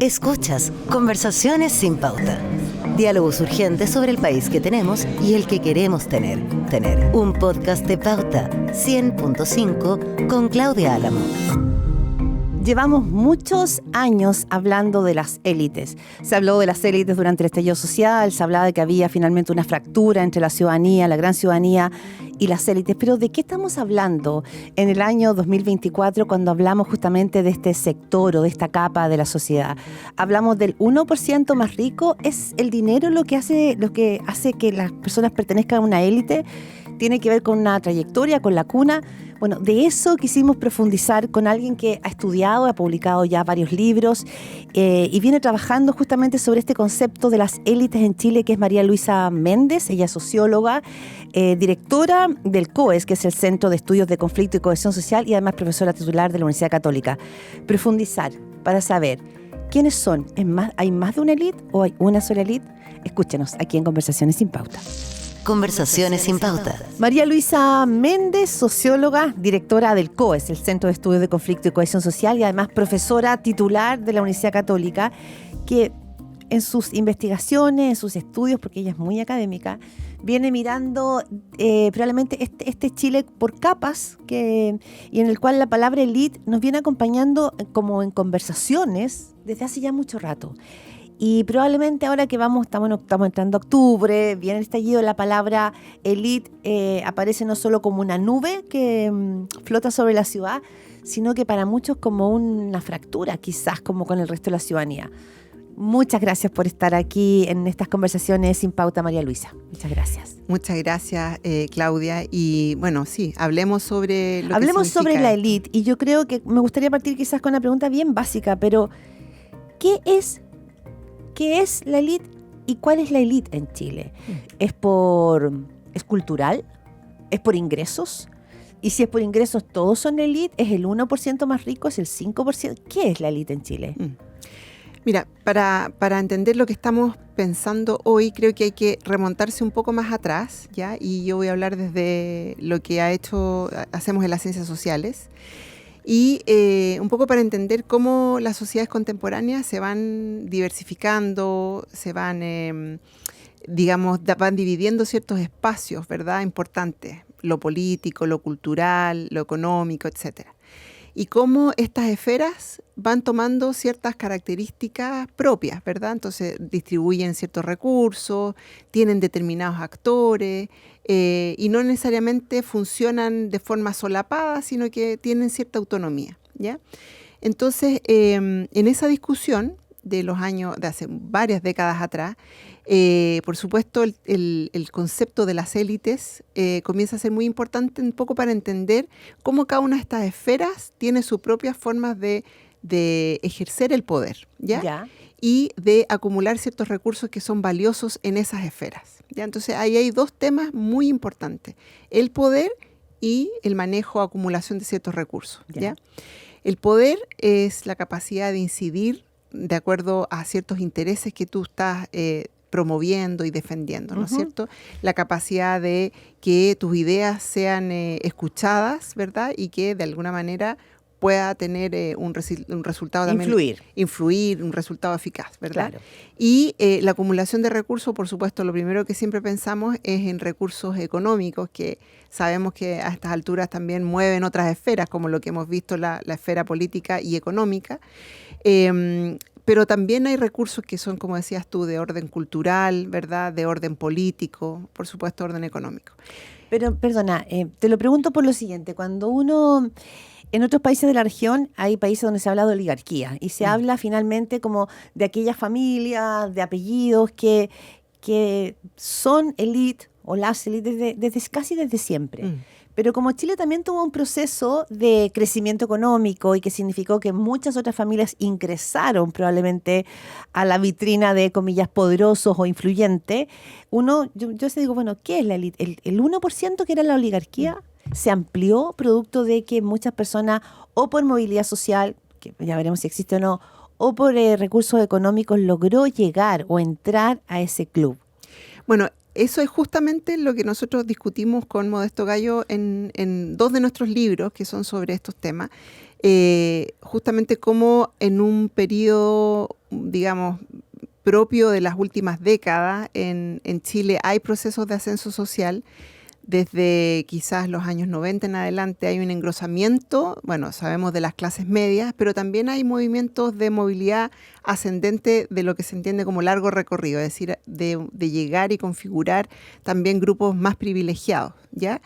Escuchas Conversaciones sin Pauta. Diálogos urgentes sobre el país que tenemos y el que queremos tener. Un podcast de Pauta 100.5 con Claudia Álamo. Llevamos muchos años hablando de las élites. Se habló de las élites durante el estallido social, se hablaba de que había finalmente una fractura entre la ciudadanía, la gran ciudadanía y las élites. Pero ¿de qué estamos hablando en el año 2024 cuando hablamos justamente de este sector o de esta capa de la sociedad? Hablamos del 1% más rico. ¿Es el dinero lo que hace que las personas pertenezcan a una élite? ¿Tiene que ver con una trayectoria, con la cuna? Bueno, de eso quisimos profundizar con alguien que ha estudiado, ha publicado ya varios libros y viene trabajando justamente sobre este concepto de las élites en Chile, que es María Luisa Méndez. Ella es socióloga, directora del COES, que es el Centro de Estudios de Conflicto y Cohesión Social, y además profesora titular de la Universidad Católica. Profundizar para saber quiénes son. ¿Hay más de una élite o hay una sola élite? Escúchenos aquí en Conversaciones sin Pauta. Conversaciones sin Pauta. María Luisa Méndez, socióloga, directora del COES, el Centro de Estudios de Conflicto y Cohesión Social, y además profesora titular de la Universidad Católica, que en sus investigaciones, en sus estudios, porque ella es muy académica, viene mirando probablemente este Chile por capas y en el cual la palabra élite nos viene acompañando como en conversaciones desde hace ya mucho rato. Y probablemente ahora que estamos entrando a octubre, viene el estallido, la palabra élite aparece no solo como una nube que flota sobre la ciudad, sino que para muchos como una fractura, quizás como con el resto de la ciudadanía. Muchas gracias por estar aquí en estas conversaciones sin pauta, María Luisa. Muchas gracias. Muchas gracias, Claudia. Y bueno, sí, hablemos sobre sobre la élite. Y yo creo que me gustaría partir quizás con una pregunta bien básica, pero ¿qué es la élite y cuál es la élite en Chile? ¿Es cultural? ¿Es por ingresos? Y si es por ingresos, ¿todos son élite? ¿Es el 1% más rico? ¿Es el 5%? ¿Qué es la élite en Chile? Mira, para entender lo que estamos pensando hoy, creo que hay que remontarse un poco más atrás, ¿ya? Y yo voy a hablar desde lo que hacemos en las ciencias sociales. Y un poco para entender cómo las sociedades contemporáneas se van diversificando, se van, van dividiendo ciertos espacios, ¿verdad?, importantes, lo político, lo cultural, lo económico, etcétera. Y cómo estas esferas van tomando ciertas características propias, ¿verdad? Entonces distribuyen ciertos recursos, tienen determinados actores y no necesariamente funcionan de forma solapada, sino que tienen cierta autonomía, ¿ya? Entonces, en esa discusión de hace varias décadas atrás, por supuesto, el concepto de las élites comienza a ser muy importante un poco para entender cómo cada una de estas esferas tiene sus propias formas de ejercer el poder, ¿ya? Y de acumular ciertos recursos que son valiosos en esas esferas, ¿ya? Entonces, ahí hay dos temas muy importantes: el poder y el manejo o acumulación de ciertos recursos, ¿ya? El poder es la capacidad de incidir de acuerdo a ciertos intereses que tú estás promoviendo y defendiendo, ¿no es cierto? La capacidad de que tus ideas sean escuchadas, ¿verdad? Y que de alguna manera pueda tener un resultado también. Influir, un resultado eficaz, ¿verdad? Claro. Y la acumulación de recursos, por supuesto, lo primero que siempre pensamos es en recursos económicos, que sabemos que a estas alturas también mueven otras esferas, como lo que hemos visto, la esfera política y económica. Pero también hay recursos que son, como decías tú, de orden cultural, ¿verdad? De orden político, por supuesto, orden económico. Pero, perdona, te lo pregunto por lo siguiente. Cuando en otros países de la región hay países donde se habla de oligarquía y se habla finalmente como de aquellas familias, de apellidos que son élite o las élites casi desde siempre. Pero como Chile también tuvo un proceso de crecimiento económico y que significó que muchas otras familias ingresaron probablemente a la vitrina de, comillas, poderosos o influyentes, yo se digo, bueno, ¿qué es la élite? ¿El 1% que era la oligarquía se amplió producto de que muchas personas, o por movilidad social, que ya veremos si existe o no, o por recursos económicos, logró llegar o entrar a ese club? Bueno, eso es justamente lo que nosotros discutimos con Modesto Gallo en dos de nuestros libros que son sobre estos temas. justamente cómo en un periodo, digamos, propio de las últimas décadas en Chile hay procesos de ascenso social. Desde quizás los años 90 en adelante hay un engrosamiento, bueno, sabemos de las clases medias, pero también hay movimientos de movilidad ascendente de lo que se entiende como largo recorrido, es decir, de llegar y configurar también grupos más privilegiados, ¿ya?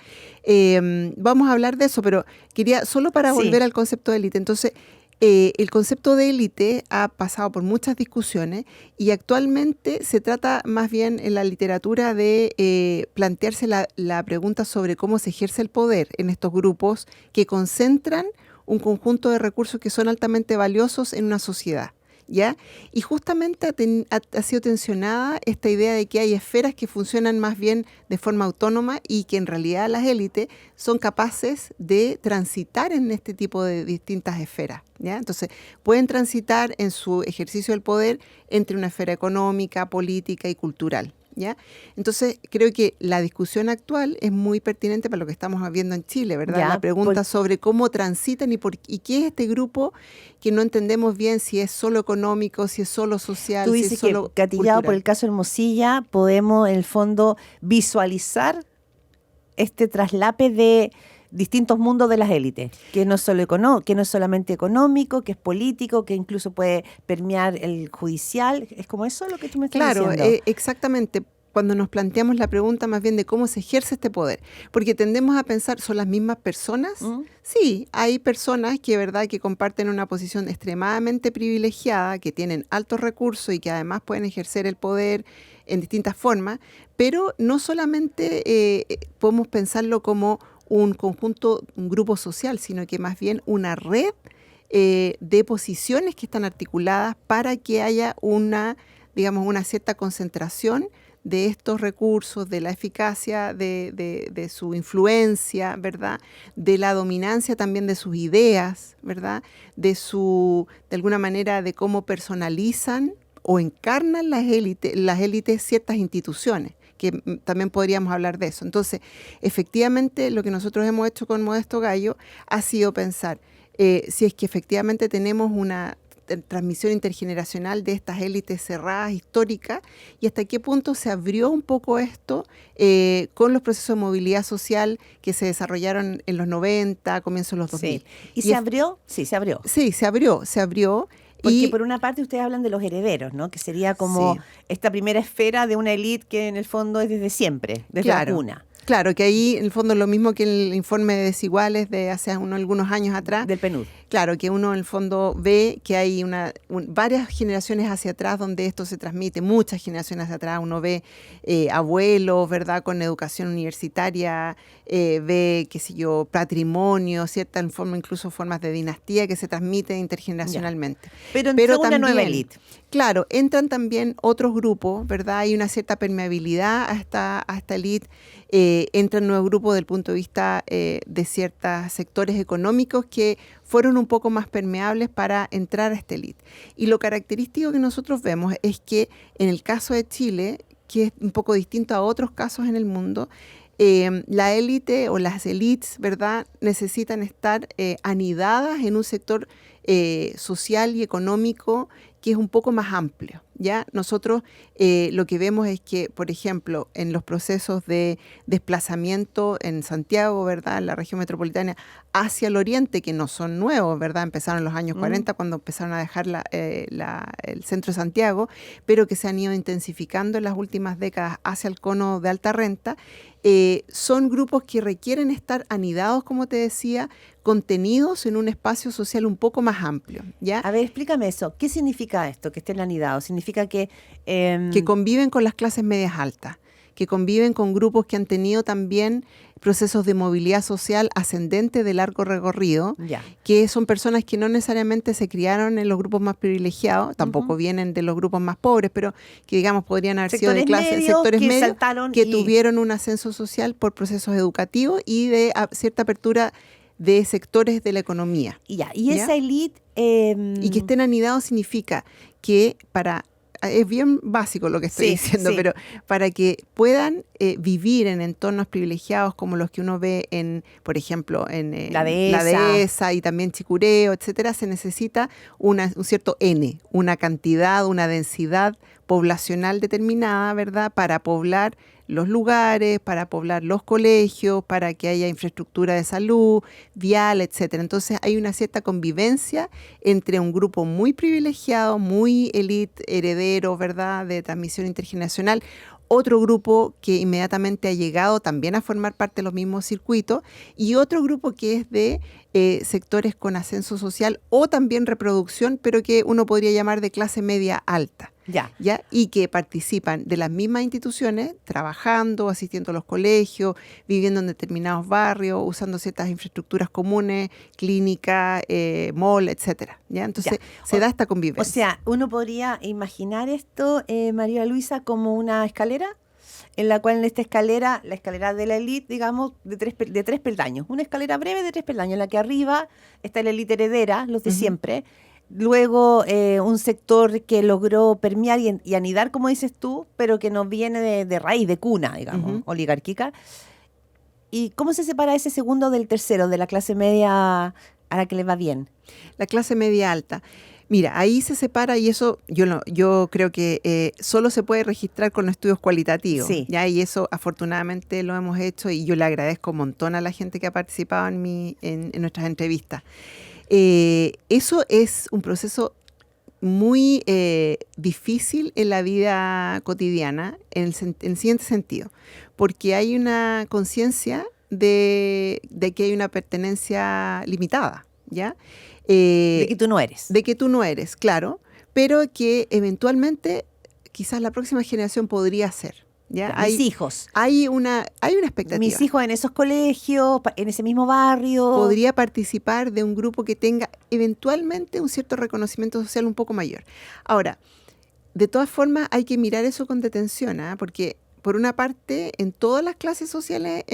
Vamos a hablar de eso, pero quería, solo para volver al concepto de élite, entonces, el concepto de élite ha pasado por muchas discusiones y actualmente se trata más bien en la literatura de plantearse la pregunta sobre cómo se ejerce el poder en estos grupos que concentran un conjunto de recursos que son altamente valiosos en una sociedad, ¿ya? Y justamente ha sido tensionada esta idea de que hay esferas que funcionan más bien de forma autónoma y que en realidad las élites son capaces de transitar en este tipo de distintas esferas, ¿ya? Entonces, pueden transitar en su ejercicio del poder entre una esfera económica, política y cultural, ¿ya? Entonces, creo que la discusión actual es muy pertinente para lo que estamos viendo en Chile, ¿verdad? Ya, la pregunta sobre cómo transitan y qué es este grupo que no entendemos bien si es solo económico, si es solo social, Tú si dices es solo que, gatillado por cultural. el caso Hermosilla, podemos en el fondo visualizar este traslape de distintos mundos de las élites, que no es que no es solamente económico, que es político, que incluso puede permear el judicial. ¿Es como eso lo que tú me estás Claro, diciendo? exactamente. Cuando nos planteamos la pregunta más bien de cómo se ejerce este poder, porque tendemos a pensar, ¿son las mismas personas? ¿Mm? Sí, hay personas que, ¿verdad?, que comparten una posición extremadamente privilegiada, que tienen altos recursos y que además pueden ejercer el poder en distintas formas, pero no solamente podemos pensarlo como un conjunto, un grupo social, sino que más bien una red de posiciones que están articuladas para que haya digamos, una cierta concentración de estos recursos, de la eficacia de su influencia, ¿verdad? De la dominancia también de sus ideas, ¿verdad? De alguna manera, de cómo personalizan o encarnan las élites ciertas instituciones, que también podríamos hablar de eso. Entonces, efectivamente, lo que nosotros hemos hecho con Modesto Gallo ha sido pensar si es que efectivamente tenemos una transmisión intergeneracional de estas élites cerradas, históricas, y hasta qué punto se abrió un poco esto con los procesos de movilidad social que se desarrollaron en los 90, comienzos de los 2000. Sí. ¿Y se abrió? Sí, se abrió. Sí, se abrió. Porque por una parte ustedes hablan de los herederos, ¿no? Que sería como esta primera esfera de una élite que en el fondo es desde siempre, desde la cuna. Claro, que ahí en el fondo lo mismo que el informe de desiguales de hace algunos años atrás. Del PNUD. Claro, que uno en el fondo ve que hay varias generaciones hacia atrás donde esto se transmite, muchas generaciones hacia atrás. Uno ve abuelos, ¿verdad?, con educación universitaria, ve, qué sé yo, patrimonio, cierta forma, incluso formas de dinastía que se transmiten intergeneracionalmente. Pero entró una nueva élite. Claro, entran también otros grupos, ¿verdad? Hay una cierta permeabilidad a esta élite. Entran nuevos grupos desde el punto de vista de ciertos sectores económicos que fueron un poco más permeables para entrar a esta élite. Y lo característico que nosotros vemos es que en el caso de Chile, que es un poco distinto a otros casos en el mundo, la élite o las élites, ¿verdad?, necesitan estar anidadas en un sector social y económico que es un poco más amplio, ¿ya? Nosotros lo que vemos es que, por ejemplo, en los procesos de desplazamiento en Santiago, ¿verdad?, en la región metropolitana, hacia el oriente, que no son nuevos, ¿verdad?, empezaron en los años 40 cuando empezaron a dejar el centro de Santiago, pero que se han ido intensificando en las últimas décadas hacia el cono de alta renta, son grupos que requieren estar anidados, como te decía, contenidos en un espacio social un poco más amplio, ¿ya? A ver, explícame eso. ¿Qué significa esto, que estén anidados? ¿Significa que que conviven con las clases medias altas, que conviven con grupos que han tenido también procesos de movilidad social ascendente de largo recorrido, que son personas que no necesariamente se criaron en los grupos más privilegiados, tampoco vienen de los grupos más pobres, pero que, digamos, podrían haber sido de sectores medios que tuvieron un ascenso social por procesos educativos y de cierta apertura de sectores de la economía. Y esa élite... Y que estén anidados significa que para es bien básico lo que estoy diciendo, pero para que puedan vivir en entornos privilegiados como los que uno ve en, por ejemplo, en la dehesa y también Chicureo, etcétera, se necesita un cierto N, una cantidad, una densidad poblacional determinada, ¿verdad?, para poblar los lugares, para poblar los colegios, para que haya infraestructura de salud, vial, etcétera. Entonces hay una cierta convivencia entre un grupo muy privilegiado, muy élite, heredero, ¿verdad?, de transmisión intergeneracional, otro grupo que inmediatamente ha llegado también a formar parte de los mismos circuitos y otro grupo que es de sectores con ascenso social o también reproducción, pero que uno podría llamar de clase media alta. ¿Ya? Y que participan de las mismas instituciones, trabajando, asistiendo a los colegios, viviendo en determinados barrios, usando ciertas infraestructuras comunes, clínicas, mall, etcétera. ¿Ya? Entonces se da esta convivencia. O sea, uno podría imaginar esto, María Luisa, como una escalera, en la cual en esta escalera, la escalera de la élite, digamos, de tres peldaños. Una escalera breve de 3 peldaños, en la que arriba está la élite heredera, los de siempre. Luego un sector que logró permear y anidar, como dices tú, pero que no viene de raíz, de cuna, digamos, oligárquica. ¿Y cómo se separa ese segundo del tercero, de la clase media a la que le va bien? La clase media alta. Mira, ahí se separa y eso yo creo que solo se puede registrar con estudios cualitativos. Sí. ¿Ya? Y eso afortunadamente lo hemos hecho y yo le agradezco un montón a la gente que ha participado en nuestras entrevistas. Eso es un proceso muy difícil en la vida cotidiana en el siguiente sentido, porque hay una conciencia de que hay una pertenencia limitada, ¿ya? De que tú no eres. De que tú no eres, claro, pero que eventualmente quizás la próxima generación podría ser. ¿Ya? Mis hijos. Hay una expectativa. Mis hijos en esos colegios, en ese mismo barrio. Podría participar de un grupo que tenga eventualmente un cierto reconocimiento social un poco mayor. Ahora, de todas formas hay que mirar eso con detención, ¿eh? Porque por una parte, en todas las clases sociales,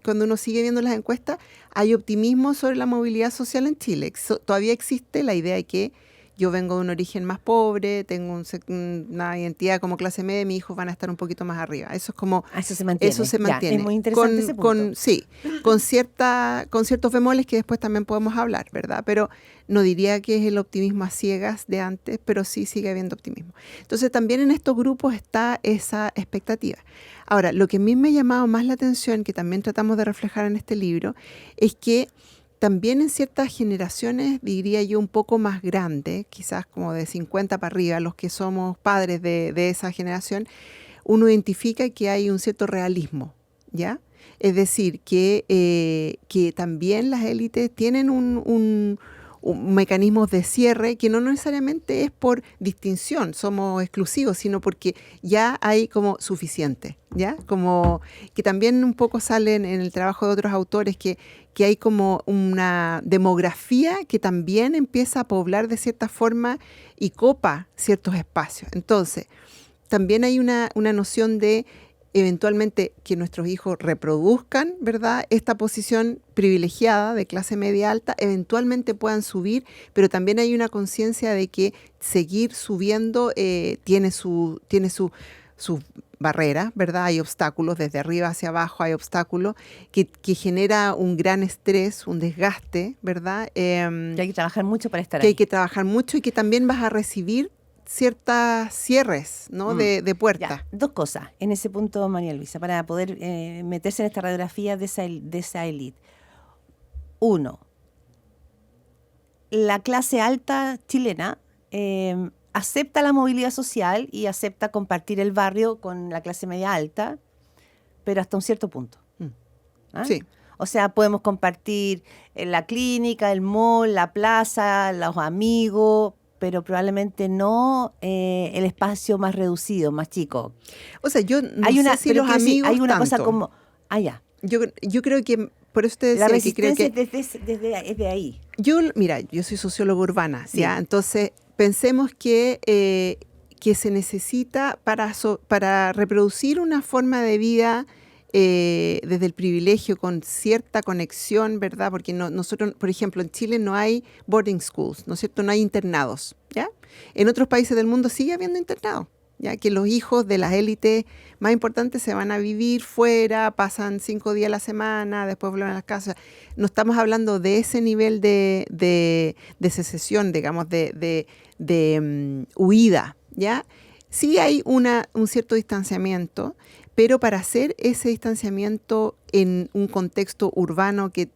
cuando uno sigue viendo las encuestas, hay optimismo sobre la movilidad social en Chile. Todavía existe la idea de que yo vengo de un origen más pobre, tengo una identidad como clase media, mis hijos van a estar un poquito más arriba. Eso es como... Eso se mantiene. Eso se mantiene. Ya, es muy interesante ese punto. Sí, con ciertos bemoles que después también podemos hablar, ¿verdad? Pero no diría que es el optimismo a ciegas de antes, pero sí sigue habiendo optimismo. Entonces también en estos grupos está esa expectativa. Ahora, lo que a mí me ha llamado más la atención, que también tratamos de reflejar en este libro, es que también en ciertas generaciones, diría yo, un poco más grandes, quizás como de 50 para arriba, los que somos padres de esa generación, uno identifica que hay un cierto realismo, ¿ya? Es decir, que también las élites tienen un mecanismos de cierre que no necesariamente es por distinción, somos exclusivos, sino porque ya hay como suficiente, ¿ya? Como que también un poco salen en el trabajo de otros autores que hay como una demografía que también empieza a poblar de cierta forma y copa ciertos espacios. Entonces, también hay una noción de eventualmente que nuestros hijos reproduzcan, ¿verdad?, esta posición privilegiada de clase media alta, eventualmente puedan subir, pero también hay una conciencia de que seguir subiendo tiene su barrera, ¿verdad? Hay obstáculos, desde arriba hacia abajo hay obstáculos que genera un gran estrés, un desgaste, ¿verdad? Que hay que trabajar mucho para estar ahí. Que hay que trabajar mucho y que también vas a recibir ciertas cierres, ¿no? de puertas. Dos cosas en ese punto, María Luisa, para poder meterse en esta radiografía de esa élite. Uno, la clase alta chilena acepta la movilidad social y acepta compartir el barrio con la clase media alta, pero hasta un cierto punto. ¿Ah? Sí. O sea, podemos compartir la clínica, el mall, la plaza, los amigos, pero probablemente no el espacio más reducido, más chico. O sea, yo no sé si los amigos hay una tanto. cosa como... ya. Yo creo que, por eso te decía la que creo resistencia que... es de ahí. Mira, yo soy socióloga urbana, Sí. ¿ya? Entonces, pensemos que se necesita para reproducir una forma de vida desde el privilegio con cierta conexión, ¿verdad? Porque nosotros, por ejemplo, en Chile no hay boarding schools, ¿no es cierto? No hay internados, ¿ya? En otros países del mundo sigue habiendo internados, ya que los hijos de las élites más importantes se van a vivir fuera, pasan 5 días a la semana, después vuelven a las casas. No estamos hablando de ese nivel de secesión, digamos, de huida, ¿ya? Sí hay un cierto distanciamiento, pero para hacer ese distanciamiento en un contexto urbano que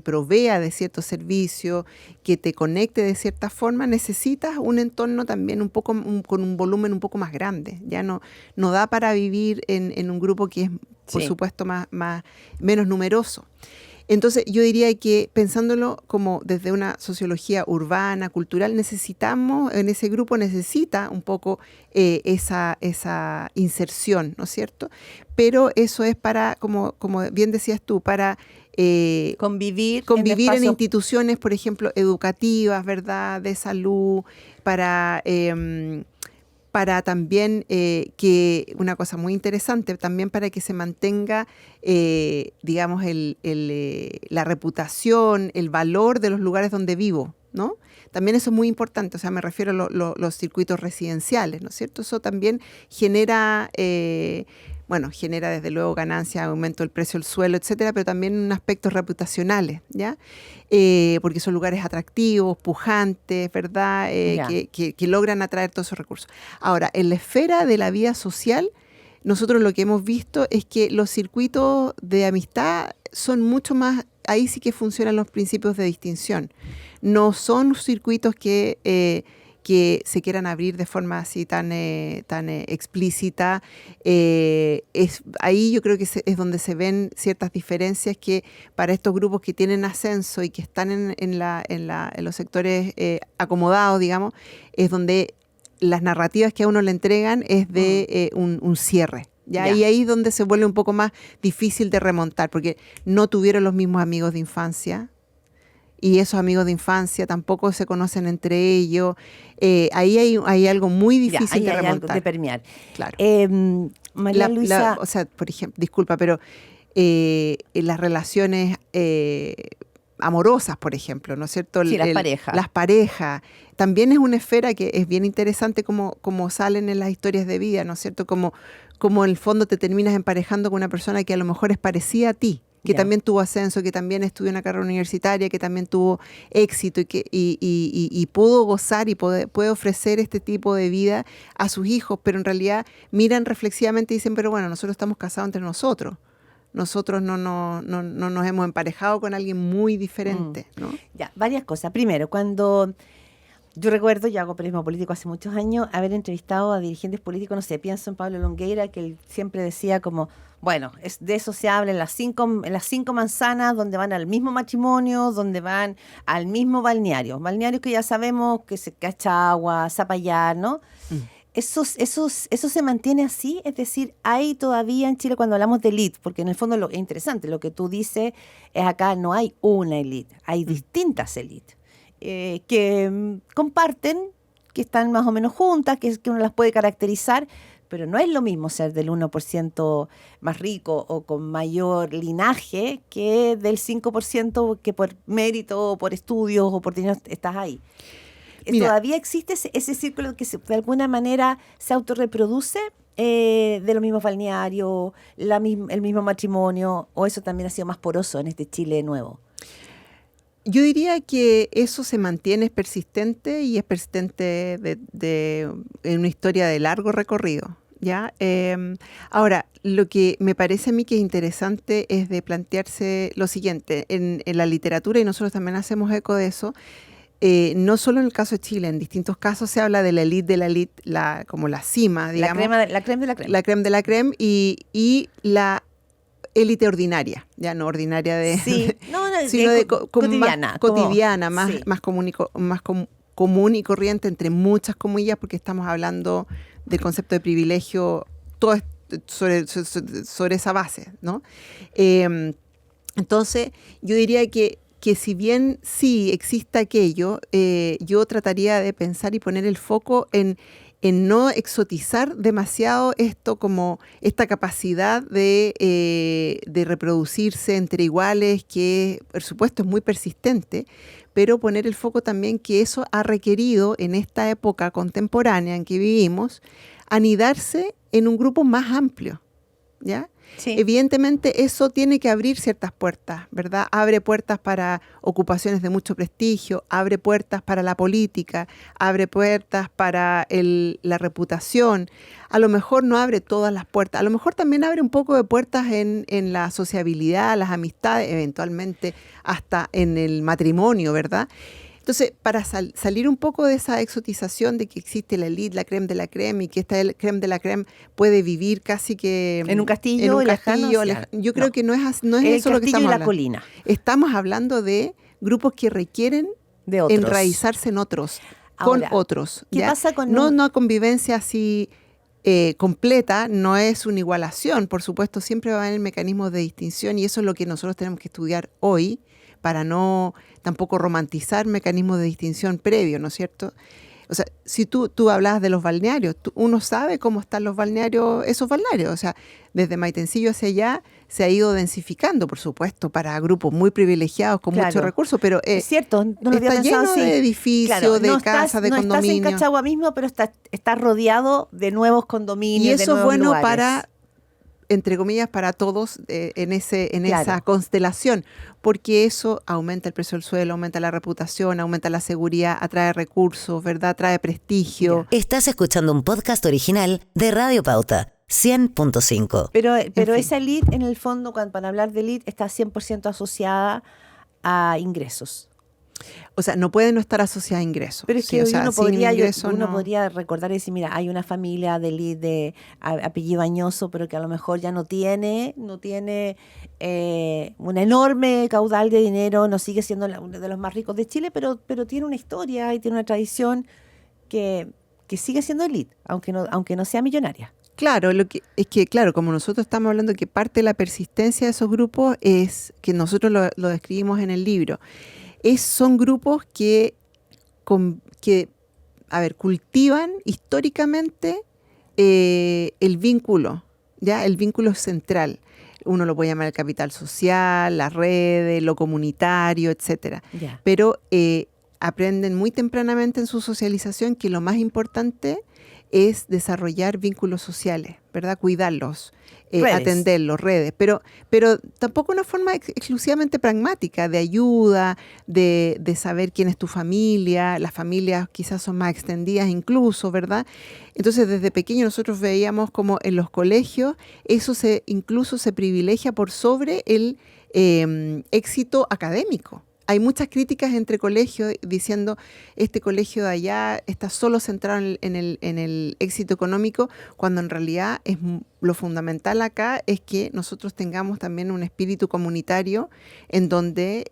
provea de ciertos servicios, que te conecte de cierta forma, necesitas un entorno también un poco con un volumen un poco más grande. Ya no da para vivir en un grupo que es, por supuesto, menos numeroso. Entonces, yo diría que pensándolo como desde una sociología urbana, cultural, en ese grupo necesita un poco esa inserción, ¿no es cierto? Pero eso es para, como bien decías tú, para convivir en instituciones, por ejemplo, educativas, ¿verdad? De salud, para también, que una cosa muy interesante, también para que se mantenga, digamos, la reputación, el valor de los lugares donde vivo, ¿no? También eso es muy importante, o sea, me refiero a los circuitos residenciales, ¿no es cierto? Eso también genera, genera desde luego ganancia, aumento del precio del suelo, etcétera, pero también aspectos reputacionales, ¿ya? Porque son lugares atractivos, pujantes, ¿verdad? Que logran atraer todos esos recursos. Ahora, en la esfera de la vida social, nosotros lo que hemos visto es que los circuitos de amistad son mucho más, ahí sí que funcionan los principios de distinción. No son circuitos que se quieran abrir de forma así tan explícita. Ahí yo creo que es donde se ven ciertas diferencias que para estos grupos que tienen ascenso y que están en los sectores acomodados, digamos, es donde las narrativas que a uno le entregan es de un cierre. ¿Ya? Y ahí es donde se vuelve un poco más difícil de remontar, porque no tuvieron los mismos amigos de infancia, y esos amigos de infancia tampoco se conocen entre ellos. Ahí hay algo muy difícil de remontar. Hay algo de permear. Claro. María Luisa... o sea, por ejemplo, disculpa, pero las relaciones amorosas, por ejemplo, ¿no es cierto? Sí, las parejas. Las parejas. También es una esfera que es bien interesante como salen en las historias de vida, ¿no es cierto? Como en el fondo te terminas emparejando con una persona que a lo mejor es parecida a ti, que también tuvo ascenso, que también estudió una carrera universitaria, que también tuvo éxito y pudo gozar y puede ofrecer este tipo de vida a sus hijos, pero en realidad miran reflexivamente y dicen, pero bueno, nosotros estamos casados entre nosotros. Nosotros no nos hemos emparejado con alguien muy diferente, ¿no? Ya, varias cosas. Primero, cuando... Yo recuerdo, yo hago periodismo político hace muchos años, haber entrevistado a dirigentes políticos, no sé, pienso en Pablo Longueira, que él siempre decía como, bueno, de eso se habla en las cinco manzanas, donde van al mismo matrimonio, donde van al mismo balneario. Balnearios que ya sabemos que se Cachagua, Zapallar, ¿no? Eso se mantiene así, es decir, hay todavía en Chile cuando hablamos de élite, porque en el fondo es interesante, lo que tú dices es acá no hay una élite, hay distintas élites. Que comparten, que están más o menos juntas, que uno las puede caracterizar, pero no es lo mismo ser del 1% más rico o con mayor linaje que del 5% que por mérito o por estudios o por dinero estás ahí. Mira, ¿todavía existe ese círculo que de alguna manera se autorreproduce de los mismos balnearios, el mismo matrimonio, o eso también ha sido más poroso en este Chile nuevo? Yo diría que eso se mantiene, es persistente y es persistente en una historia de largo recorrido, ¿ya? Ahora, lo que me parece a mí que es interesante es de plantearse lo siguiente, en la literatura, y nosotros también hacemos eco de eso, no solo en el caso de Chile, en distintos casos se habla de la élite, como la cima, digamos. La crème de la crème. La crème de la crème y la élite ordinaria, ya no ordinaria sino de cotidiana, más común y corriente, entre muchas comillas, porque estamos hablando del concepto de privilegio, todo sobre esa base, ¿no? Entonces, yo diría que si bien sí exista aquello, yo trataría de pensar y poner el foco en en no exotizar demasiado esto como esta capacidad de reproducirse entre iguales, que por supuesto es muy persistente, pero poner el foco también que eso ha requerido en esta época contemporánea en que vivimos, anidarse en un grupo más amplio, ¿ya? Sí. Evidentemente eso tiene que abrir ciertas puertas, ¿verdad? Abre puertas para ocupaciones de mucho prestigio, abre puertas para la política, abre puertas para la reputación. A lo mejor no abre todas las puertas, a lo mejor también abre un poco de puertas en la sociabilidad, las amistades, eventualmente hasta en el matrimonio, ¿verdad? Entonces, para salir un poco de esa exotización de que existe la élite, la crème de la crème, y que esta crème de la crème puede vivir casi que en un castillo lejano, yo creo que no es eso lo que estamos hablando. El castillo y la colina. Estamos hablando de grupos que requieren de otros, enraizarse en otros, ahora, con otros. ¿Qué pasa con no una convivencia así completa, no es una igualación. Por supuesto, siempre va a haber mecanismos de distinción, y eso es lo que nosotros tenemos que estudiar hoy, para no tampoco romantizar mecanismos de distinción previos, ¿no es cierto? O sea, si tú hablabas de los balnearios, uno sabe cómo están los balnearios, esos balnearios. O sea, desde Maitencillo hacia allá se ha ido densificando, por supuesto, para grupos muy privilegiados con muchos recursos, pero es cierto, no lo está había lleno así. de edificios, de casas, de condominios. No estás en Cachagua mismo, pero está rodeado de nuevos condominios, y eso de nuevos es bueno lugares. Para, entre comillas, para todos en esa constelación, porque eso aumenta el precio del suelo, aumenta la reputación, aumenta la seguridad, atrae recursos, ¿verdad? Atrae prestigio. Estás escuchando un podcast original de Radio Pauta 100.5. Pero esa élite, en el fondo, para hablar de élite, está 100% asociada a ingresos. O sea, no puede no estar asociada a ingresos. Pero es que uno podría recordar y decir, mira, hay una familia de élite de apellido Añoso, pero que a lo mejor ya no tiene un enorme caudal de dinero, no sigue siendo uno de los más ricos de Chile, pero tiene una historia y tiene una tradición que sigue siendo élite, aunque no sea millonaria. Claro, claro, como nosotros estamos hablando que parte de la persistencia de esos grupos es que nosotros lo describimos en el libro. Son grupos que cultivan históricamente el vínculo, ¿ya? El vínculo central. Uno lo puede llamar el capital social, las redes, lo comunitario, etcétera. Yeah. Pero aprenden muy tempranamente en su socialización que lo más importante es desarrollar vínculos sociales, ¿verdad? Cuidarlos, atenderlos, redes, pero tampoco una forma exclusivamente pragmática, de ayuda, de saber quién es tu familia. Las familias quizás son más extendidas incluso, ¿verdad? Entonces, desde pequeño nosotros veíamos como en los colegios eso incluso se privilegia por sobre el éxito académico. Hay muchas críticas entre colegios diciendo este colegio de allá está solo centrado en el éxito económico, cuando en realidad lo fundamental acá es que nosotros tengamos también un espíritu comunitario en donde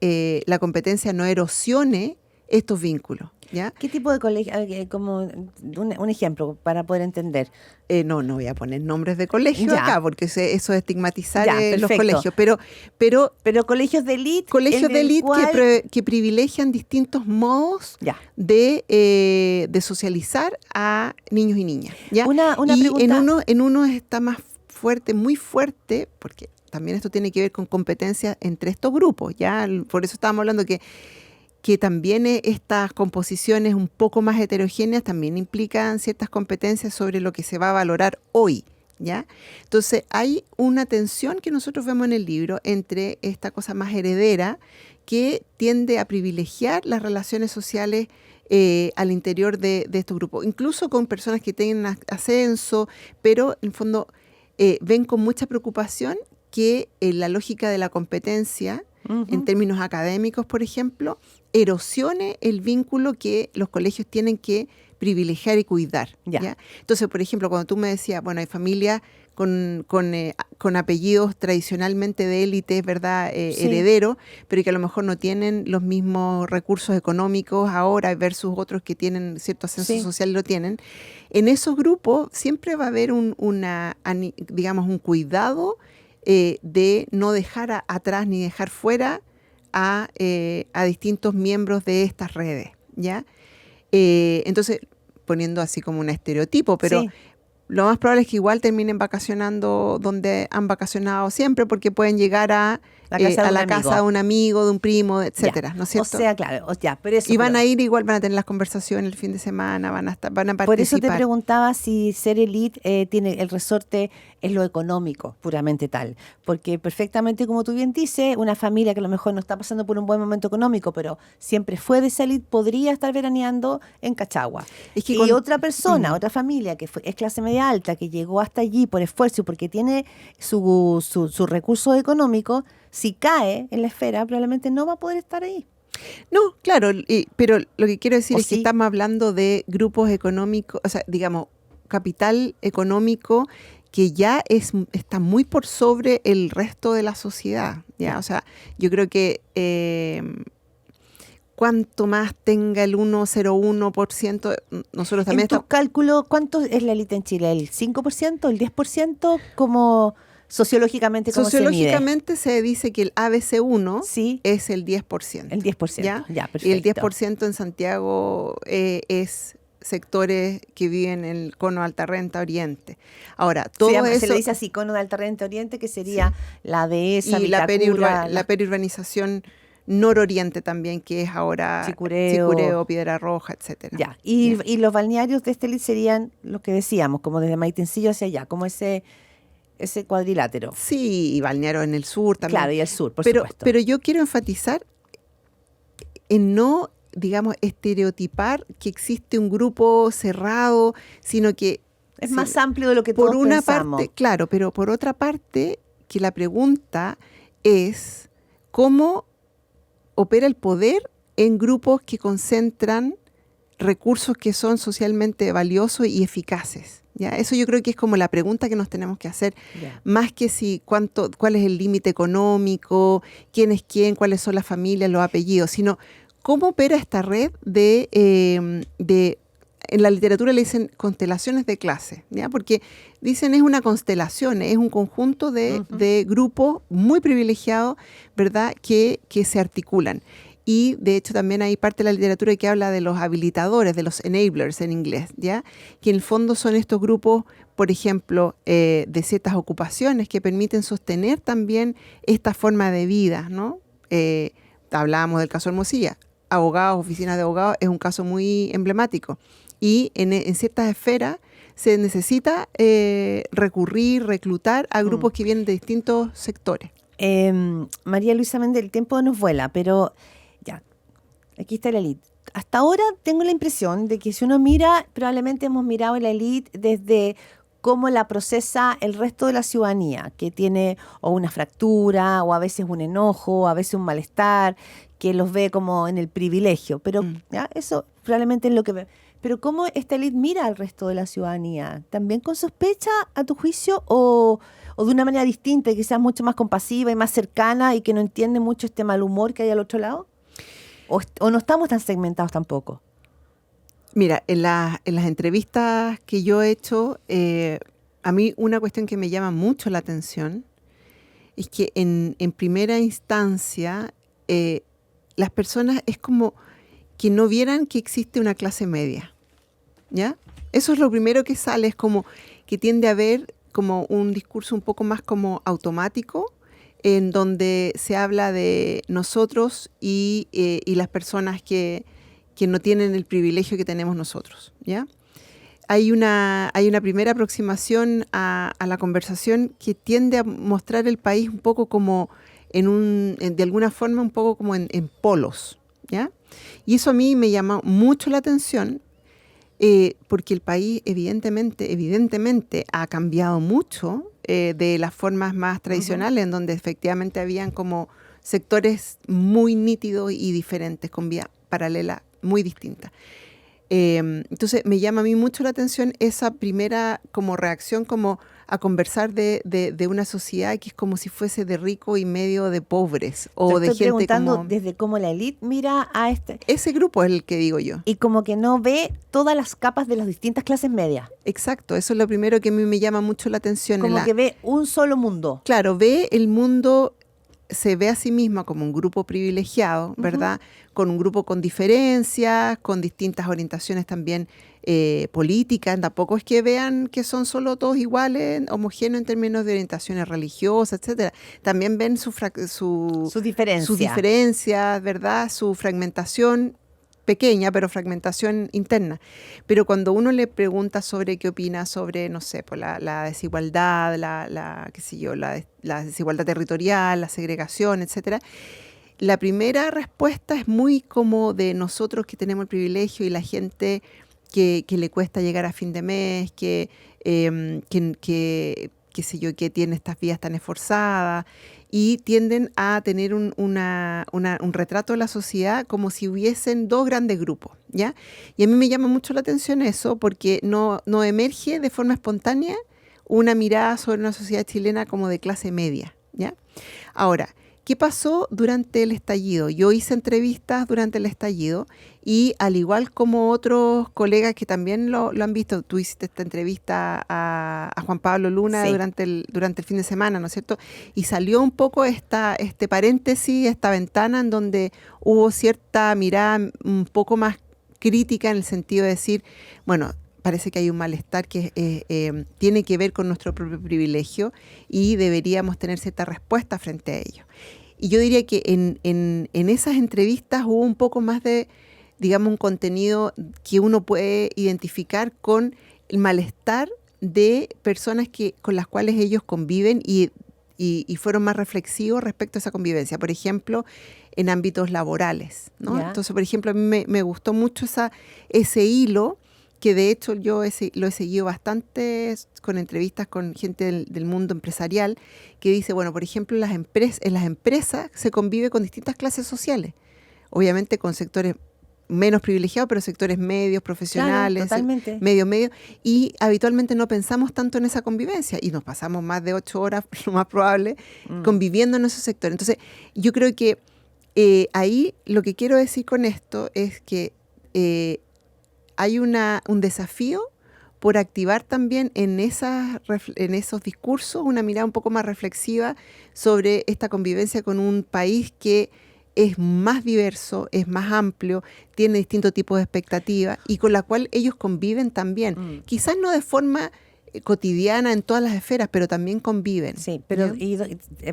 la competencia no erosione estos vínculos, ¿ya? ¿Qué tipo de colegio? Como un ejemplo para poder entender. No voy a poner nombres de colegios acá, porque eso es estigmatizar los colegios. Pero colegios de élite. Colegios de élite que privilegian distintos modos de socializar a niños y niñas, ¿ya? Una pregunta. En uno está más fuerte, muy fuerte, porque también esto tiene que ver con competencias entre estos grupos, ¿ya? Por eso estábamos hablando que también estas composiciones un poco más heterogéneas también implican ciertas competencias sobre lo que se va a valorar hoy, ¿ya? Entonces, hay una tensión que nosotros vemos en el libro entre esta cosa más heredera que tiende a privilegiar las relaciones sociales al interior de estos grupos, incluso con personas que tienen ascenso, pero en el fondo ven con mucha preocupación que la lógica de la competencia, en términos académicos, por ejemplo, erosione el vínculo que los colegios tienen que privilegiar y cuidar, ¿ya? Entonces, por ejemplo, cuando tú me decías, bueno, hay familias con apellidos tradicionalmente de élite, ¿verdad? Herederos, pero que a lo mejor no tienen los mismos recursos económicos ahora versus otros que tienen cierto ascenso social y lo tienen. En esos grupos siempre va a haber un cuidado de no dejar atrás ni dejar fuera a distintos miembros de estas redes, ¿ya? Entonces, poniendo así como un estereotipo, pero Sí. lo más probable es que igual terminen vacacionando donde han vacacionado siempre, porque pueden llegar a La casa de a un la amigo. casa de un amigo, de un primo, Ya. etcétera, ¿no es O cierto? sea, claro, ya, pero eso. Y van pero- a ir igual, van a tener las conversaciones el fin de semana, van a Por eso te participar. preguntaba si ser elite tiene el resorte es lo económico, puramente tal. Porque perfectamente, como tú bien dices, una familia que a lo mejor no está pasando por un buen momento económico, pero siempre fue de esa elite, podría estar veraneando en Cachagua. Es que Y con- otra persona, otra familia que es clase media alta, que llegó hasta allí por esfuerzo y porque tiene su recurso económico, si cae en la esfera, probablemente no va a poder estar ahí. No, claro, pero lo que quiero decir ¿O es que sí? estamos hablando de grupos económicos, o sea, digamos, capital económico que ya está muy por sobre el resto de la sociedad, ¿ya? Ya. O sea, yo creo que cuanto más tenga el 1,01%, nosotros también En tus estamos... cálculos, ¿cuánto es la élite en Chile? ¿El 5%? ¿El 10%? ¿Cómo sociológicamente cómo se mide? Sociológicamente se dice que el ABC1 Sí, es el 10%. el 10%. ¿Ya? Ya, Y el perfecto. 10% en Santiago es sectores que viven en el cono alta renta oriente. Ahora, todo se eso le dice así, cono de alta renta oriente, que sería la dehesa, y la Vitacura, periurbanización nororiente también, que es ahora Chicureo. Piedra Roja, etcétera. Ya. Y, Ya. y los balnearios de este elite serían lo que decíamos, como desde Maitencillo hacia allá, como ese cuadrilátero. Sí, y balneario en el sur también. Claro, y el sur, por pero, supuesto. pero yo quiero enfatizar en no, digamos, estereotipar que existe un grupo cerrado, sino que es sí, más amplio de lo que por todos una pensamos. parte, claro, pero por otra parte, que la pregunta es cómo opera el poder en grupos que concentran recursos que son socialmente valiosos y eficaces. ¿Ya? Eso yo creo que es como la pregunta que nos tenemos que hacer, Ya. más que si cuál es el límite económico, quién es quién, cuáles son las familias, los apellidos, sino cómo opera esta red en la literatura le dicen constelaciones de clase, ¿ya? Porque dicen es una constelación, es un conjunto de grupos muy privilegiados, ¿verdad?, que se articulan. Y de hecho también hay parte de la literatura que habla de los habilitadores, de los enablers en inglés, ¿ya? Que en el fondo son estos grupos, por ejemplo, de ciertas ocupaciones que permiten sostener también esta forma de vida, ¿no? Hablábamos del caso Hermosilla. Abogados, oficinas de abogados, es un caso muy emblemático. Y en ciertas esferas se necesita reclutar a grupos que vienen de distintos sectores. María Luisa Méndez, el tiempo nos vuela, pero ya, aquí está la élite. Hasta ahora tengo la impresión de que si uno mira, probablemente hemos mirado la élite desde cómo la procesa el resto de la ciudadanía, que tiene o una fractura, o a veces un enojo, o a veces un malestar, que los ve como en el privilegio. Pero ¿ya? Eso probablemente es lo que ve. Pero ¿cómo esta élite mira al resto de la ciudadanía? ¿También con sospecha, a tu juicio, o de una manera distinta, quizás mucho más compasiva y más cercana y que no entiende mucho este mal humor que hay al otro lado? ¿O no estamos tan segmentados tampoco? Mira, en las entrevistas que yo he hecho, a mí una cuestión que me llama mucho la atención es que en primera instancia las personas es como que no vieran que existe una clase media, ¿ya? Eso es lo primero que sale, es como que tiende a haber como un discurso un poco más como automático, en donde se habla de nosotros y las personas que no tienen el privilegio que tenemos nosotros, ¿ya? Hay una primera aproximación a la conversación que tiende a mostrar el país un poco como de alguna forma un poco como en polos, ¿ya? Y eso a mí me llama mucho la atención porque el país evidentemente ha cambiado mucho de las formas más tradicionales, en donde efectivamente habían como sectores muy nítidos y diferentes, con vía paralela muy distinta. Entonces me llama a mí mucho la atención esa primera como reacción como a conversar de una sociedad que es como si fuese de rico y medio de pobres o de Estoy gente preguntando como... desde cómo la élite mira a este Ese grupo es el que digo yo. y como que no ve todas las capas de las distintas clases medias. Exacto, eso es lo primero que a mí me llama mucho la atención. Como que ve un solo mundo. Claro, ve el mundo se ve a sí misma como un grupo privilegiado, ¿verdad? Con un grupo con diferencias, con distintas orientaciones también políticas. Tampoco es que vean que son solo todos iguales, homogéneos en términos de orientaciones religiosas, etcétera. También ven sus diferencias, ¿verdad? Su fragmentación pequeña, pero fragmentación interna. Pero cuando uno le pregunta sobre qué opina sobre, no sé, pues la desigualdad, qué sé yo, la desigualdad territorial, la segregación, etcétera, la primera respuesta es muy como de nosotros que tenemos el privilegio y la gente que le cuesta llegar a fin de mes, qué sé yo, que tiene estas vidas tan esforzadas, y tienden a tener un retrato de la sociedad como si hubiesen dos grandes grupos, ¿ya? Y a mí me llama mucho la atención eso porque no emerge de forma espontánea una mirada sobre una sociedad chilena como de clase media, ¿ya? Ahora, ¿qué pasó durante el estallido? Yo hice entrevistas durante el estallido y al igual como otros colegas que también lo han visto, tú hiciste esta entrevista a Juan Pablo Luna sí. durante el fin de semana, ¿no es cierto? Y salió un poco este paréntesis, esta ventana en donde hubo cierta mirada un poco más crítica en el sentido de decir, bueno, parece que hay un malestar que tiene que ver con nuestro propio privilegio y deberíamos tener cierta respuesta frente a ello. Y yo diría que en esas entrevistas hubo un poco más de, digamos, un contenido que uno puede identificar con el malestar de personas con las cuales ellos conviven y fueron más reflexivos respecto a esa convivencia. Por ejemplo, en ámbitos laborales, ¿no? Yeah. Entonces, por ejemplo, a mí me gustó mucho ese hilo que de hecho yo lo he seguido bastante con entrevistas con gente del mundo empresarial, que dice, bueno, por ejemplo, en las empresas se convive con distintas clases sociales, obviamente con sectores menos privilegiados, pero sectores medios, profesionales, claro, medio, y habitualmente no pensamos tanto en esa convivencia, y nos pasamos más de 8 horas, lo más probable, conviviendo en esos sectores. Entonces, yo creo que ahí lo que quiero decir con esto es que hay un desafío por activar también en esos discursos una mirada un poco más reflexiva sobre esta convivencia con un país que es más diverso, es más amplio, tiene distintos tipos de expectativas y con la cual ellos conviven también. Quizás no de forma cotidiana en todas las esferas, pero también conviven. Sí, pero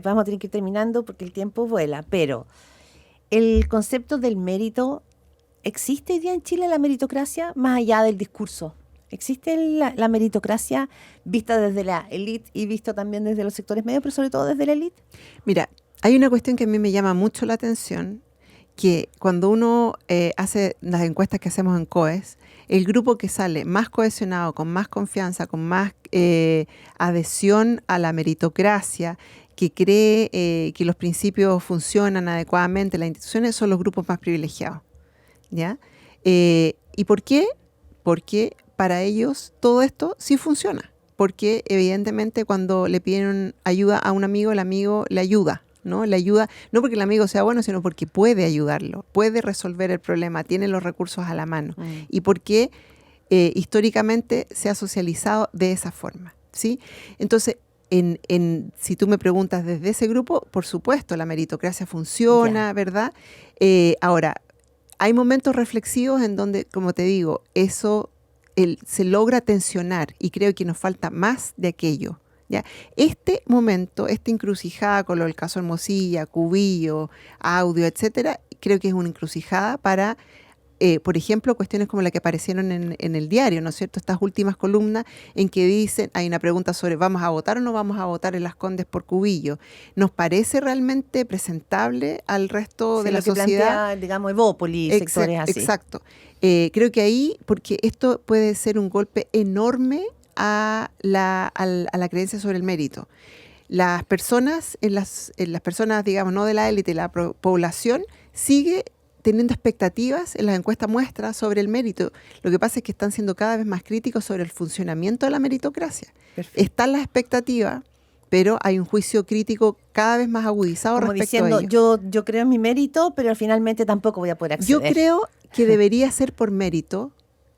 vamos a tener que ir terminando porque el tiempo vuela, pero el concepto del mérito, ¿existe hoy día en Chile la meritocracia más allá del discurso? ¿Existe la meritocracia vista desde la élite y visto también desde los sectores medios, pero sobre todo desde la élite? Mira, hay una cuestión que a mí me llama mucho la atención, que cuando uno hace las encuestas que hacemos en COES, el grupo que sale más cohesionado, con más confianza, con más adhesión a la meritocracia, que cree que los principios funcionan adecuadamente en las instituciones, son los grupos más privilegiados, ¿ya? ¿Y por qué? Porque para ellos todo esto sí funciona, porque evidentemente cuando le piden ayuda a un amigo, el amigo le ayuda, ¿no? Le ayuda, no porque el amigo sea bueno, sino porque puede ayudarlo, puede resolver el problema, tiene los recursos a la mano. Y porque históricamente se ha socializado de esa forma, ¿sí? Entonces, si tú me preguntas desde ese grupo, por supuesto, la meritocracia funciona, ¿verdad? Ahora, hay momentos reflexivos en donde, como te digo, eso se logra tensionar y creo que nos falta más de aquello. ¿Ya? Este momento, esta encrucijada con lo del caso Hermosilla, Cubillo, Audio, etcétera, creo que es una encrucijada para, por ejemplo, cuestiones como la que aparecieron en el diario, ¿no es cierto? Estas últimas columnas en que dicen, hay una pregunta sobre ¿vamos a votar o no vamos a votar en Las Condes por Cubillo? ¿Nos parece realmente presentable al resto de la sociedad? Plantea, digamos, Evópolis, sectores así. Exacto. Creo que ahí, porque esto puede ser un golpe enorme a la creencia sobre el mérito. Las personas, en las personas, digamos, no de la élite, la población, sigue teniendo expectativas en las encuestas muestras sobre el mérito. Lo que pasa es que están siendo cada vez más críticos sobre el funcionamiento de la meritocracia. Perfecto. Están las expectativas, pero hay un juicio crítico cada vez más agudizado como respecto diciendo, a ello. Yo creo en mi mérito, pero finalmente tampoco voy a poder acceder. Yo creo que debería ser por mérito,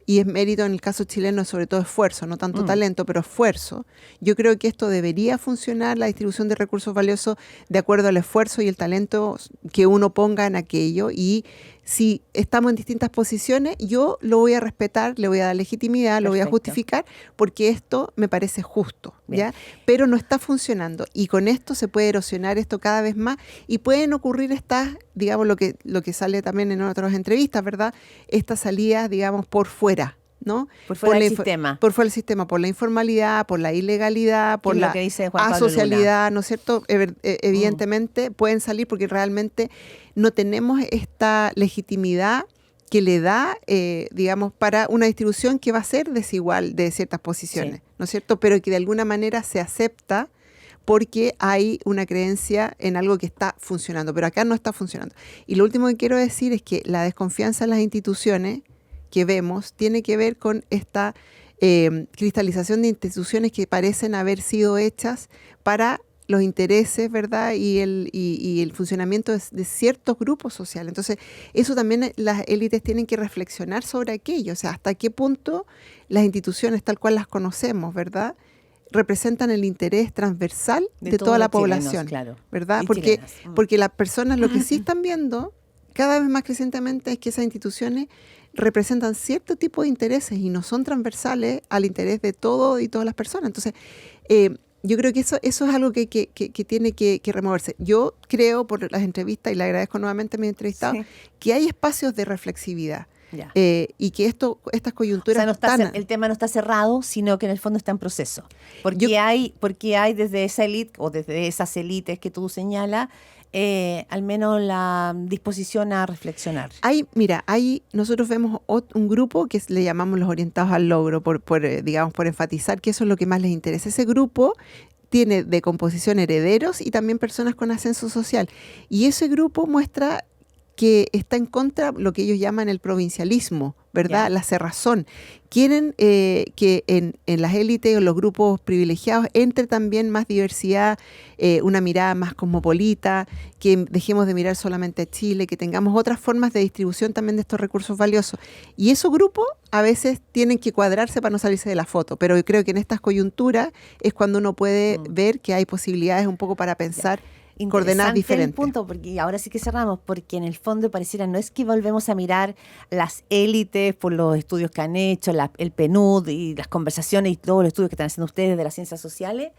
y es mérito en el caso chileno, sobre todo esfuerzo, no tanto talento, pero esfuerzo. Yo creo que esto debería funcionar, la distribución de recursos valiosos, de acuerdo al esfuerzo y el talento que uno ponga en aquello. Y si estamos en distintas posiciones, yo lo voy a respetar, le voy a dar legitimidad, lo voy a justificar, porque esto me parece justo, ¿ya? Pero no está funcionando. Y con esto se puede erosionar esto cada vez más y pueden ocurrir estas, digamos, lo que sale también en otras entrevistas, ¿verdad? Estas salidas, digamos, por fuera, ¿no? Por fuera del sistema. Por fuera del sistema, por la informalidad, por la ilegalidad, por la asocialidad, ¿no es cierto? Evidentemente pueden salir porque realmente no tenemos esta legitimidad que le da, digamos, para una distribución que va a ser desigual de ciertas posiciones, ¿no es cierto? Pero que de alguna manera se acepta porque hay una creencia en algo que está funcionando, pero acá no está funcionando. Y lo último que quiero decir es que la desconfianza en las instituciones que vemos tiene que ver con esta cristalización de instituciones que parecen haber sido hechas para los intereses, ¿verdad? Y el funcionamiento de ciertos grupos sociales. Entonces, eso también las élites tienen que reflexionar sobre aquello. O sea, hasta qué punto las instituciones, tal cual las conocemos, ¿verdad?, representan el interés transversal de toda la población, chilenos, ¿verdad? Porque las personas lo que sí están viendo cada vez más crecientemente es que esas instituciones representan cierto tipo de intereses y no son transversales al interés de todo y todas las personas. Entonces, yo creo que eso es algo que tiene que removerse. Yo creo, por las entrevistas, y le agradezco nuevamente a mi entrevistado, que hay espacios de reflexividad. Y que estas coyunturas el tema no está cerrado, sino que en el fondo está en proceso. Porque hay desde esa élite o desde esas élites que tú señalas, al menos la disposición a reflexionar. Nosotros vemos un grupo que le llamamos los orientados al logro, por enfatizar que eso es lo que más les interesa. Ese grupo tiene de composición herederos y también personas con ascenso social. Y ese grupo muestra que está en contra de lo que ellos llaman el provincialismo, ¿verdad? La cerrazón. Quieren que en las élites o los grupos privilegiados entre también más diversidad, una mirada más cosmopolita, que dejemos de mirar solamente a Chile, que tengamos otras formas de distribución también de estos recursos valiosos. Y esos grupos a veces tienen que cuadrarse para no salirse de la foto, pero yo creo que en estas coyunturas es cuando uno puede ver que hay posibilidades un poco para pensar coordenadas diferentes. El punto, porque ahora sí que cerramos, porque en el fondo pareciera no es que volvemos a mirar las élites por los estudios que han hecho, el PNUD y las conversaciones y todos los estudios que están haciendo ustedes de las ciencias sociales,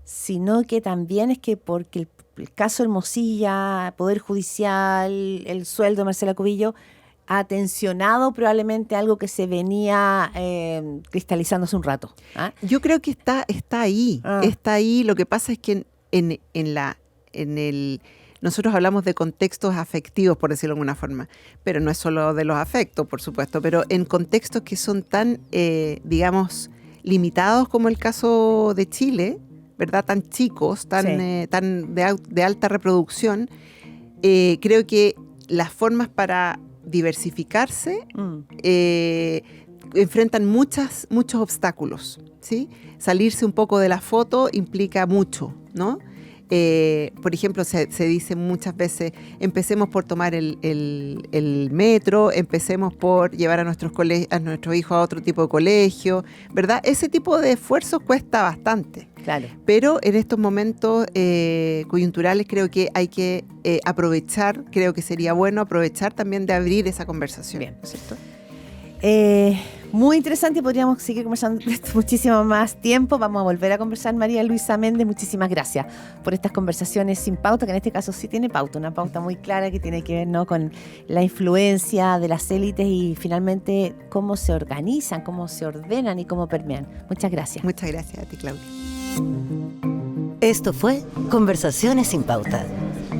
sino que también es que porque el caso Hermosilla, Poder Judicial, el sueldo de Marcela Cubillo, ha tensionado probablemente algo que se venía cristalizando hace un rato. Yo creo que está ahí, está ahí. Lo que pasa es que nosotros hablamos de contextos afectivos, por decirlo de alguna forma, pero no es solo de los afectos, por supuesto, pero en contextos que son tan, digamos, limitados como el caso de Chile, ¿verdad? Tan chicos, tan de alta reproducción, creo que las formas para diversificarse enfrentan muchos obstáculos, ¿sí? Salirse un poco de la foto implica mucho, ¿no? Por ejemplo, se dice muchas veces, empecemos por tomar el metro, empecemos por llevar a nuestros hijos a otro tipo de colegio, ¿verdad? Ese tipo de esfuerzos cuesta bastante. Claro. Pero en estos momentos coyunturales creo que hay que aprovechar, creo que sería bueno aprovechar también de abrir esa conversación. Bien, ¿cierto? Muy interesante, podríamos seguir conversando muchísimo más tiempo. Vamos a volver a conversar. María Luisa Méndez, muchísimas gracias por estas conversaciones sin pauta, que en este caso sí tiene pauta, una pauta muy clara que tiene que ver, ¿no?, con la influencia de las élites y finalmente cómo se organizan, cómo se ordenan y cómo permean. Muchas gracias. Muchas gracias a ti, Claudia. Esto fue Conversaciones sin pauta.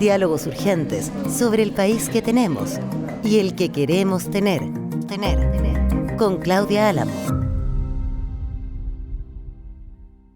Diálogos urgentes sobre el país que tenemos y el que queremos tener. Con Claudia Álamo.